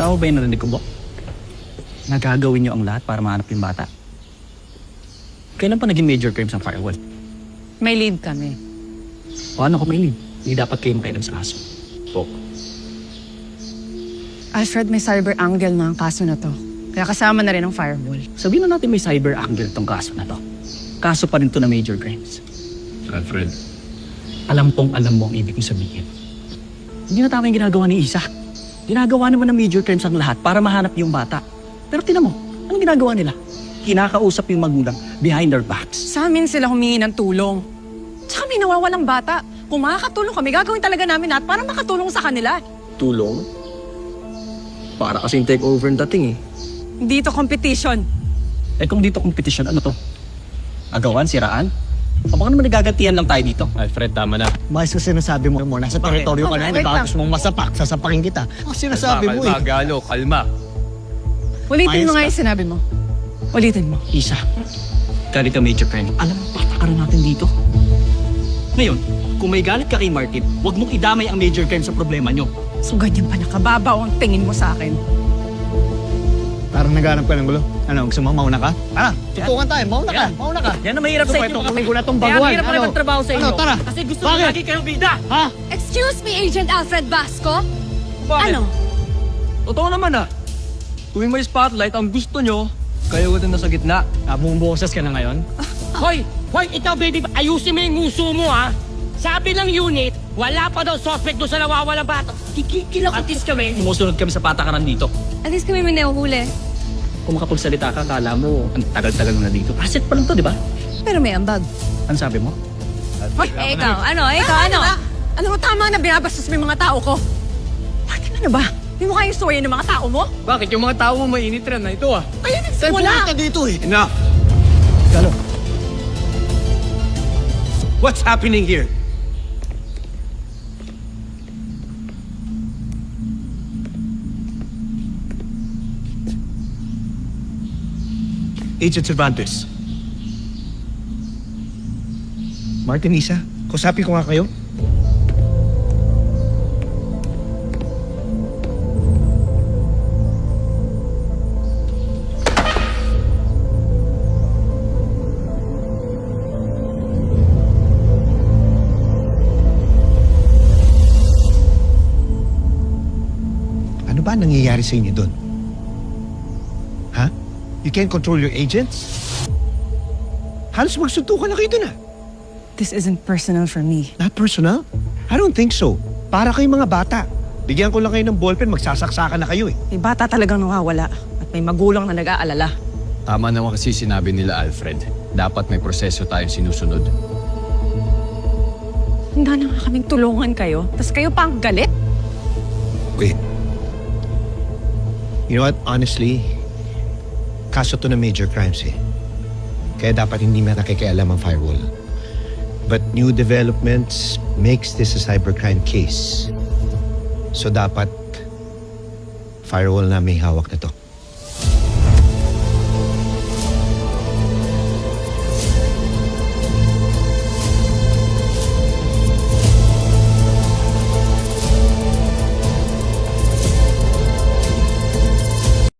Tama ba yung narinig ko, Bok? Nagagawin niyo ang lahat para mahanap yung bata. Kailan pa naging major crimes ang firewall? May lead kami. Paano kung may lead? Hindi dapat kayo makailan sa kaso. Bok. Alfred, may cyber angle na ang kaso na to. Kaya kasama na rin ang firewall. Sabihin na natin may cyber angle tong kaso na to. Kaso pa rin to na major crimes. Alfred. Alam mo ang ibig kong sabihin. Hindi na tama yung ginagawa ni Isa. Ginagawa naman ng major crimes ang lahat para mahanap yung bata. Pero tinan mo, anong ginagawa nila? Kinakausap yung magulang behind their backs. Sa amin sila humingi ng tulong. Tsaka may nawawalang bata. Kung makakatulong kami, gagawin talaga namin lahat para makatulong sa kanila. Tulong? Para kasing take over ng dating eh. Hindi ito competition. Eh kung dito competition, ano to? Agawan, siraan? O baka naman nagagantihan lang tayo dito. Alfred, tama na. Mas sa sinasabi mo, nasa teritoryo ka na, Wait lang. gusto mong masapak, sasapakin kita. Ang sinasabi mo Kalma, eh. Galo, kalma. Ulitin mo Mayos nga ka. yung sinabi mo. Ulitin mo. Isa, galit ang major crime. Alam mo, patakaran natin dito. Ngayon, kung may galit ka kay Martin, huwag mong idamay ang major crime sa problema nyo. So ganyan pala kababaw ang tingin mo sa akin. Parang naghanap ka ng gulo. Ano, gusto mo mauna ka? Tara, tutukan tayo, mauna ka, mauna ka. Yan ang mahirap sa inyo. Pwede ko na itong Kaya baguhan. ang hirap na magtrabaho sa inyo. Ano, tara. Kasi gusto Bakit? nyo lagi kayong bida. Ha? Excuse me, Agent Alfred Vasco? Bakit? Ano? Totoo naman ah. Tuwing may spotlight, ang gusto nyo, kayo din nasa gitna. Bumuboses ka na ngayon? Hoy! Hoy! Ikaw, baby! Ayusin mo yung nguso mo, ha? Sabi ng unit, wala pa daw suspect doon sa nawawalang bata. Kikilakutis kami. Sumusunod kami sa patakaran dito. At least kami may nahuhuli. Kung makapagsalita ka, kala mo, ang tagal-tagal mo na dito. Asset pa lang to, di ba? Pero may ambag. Ano sabi mo? Eh, ikaw, ano? Ano mo, tama na binabastos mo yung mga tao ko. Martin, ano ba? Hindi mo kayang suwayan ng mga tao mo? Bakit? Yung mga tao mo mainit rin na ito ah. Kayo nagsimula! Ka dito eh. Enough! Galo. What's happening here? Agent Cervantes. Martin, Isa, kausapin ko nga kayo. Ano ba nangyayari sa inyo doon? Ha? You can't control your agents? Halos magsuntukan na kayo dun ah. This isn't personal for me. Not personal? I don't think so. Para kayong mga bata. Bigyan ko lang kayo ng ballpen, magsasaksakan na kayo eh. May bata talagang nawawala at may magulang na nag-aalala. Tama naman kasi sinabi nila, Alfred. Dapat may proseso tayong sinusunod. Handa na nga kaming tulungan kayo, tapos kayo pa ang galit? Wait. You know what? Honestly, kaso to na major crimes eh. Kaya dapat hindi na nakikialam ang firewall. But new developments makes this a cybercrime case. So dapat firewall na may hawak na to.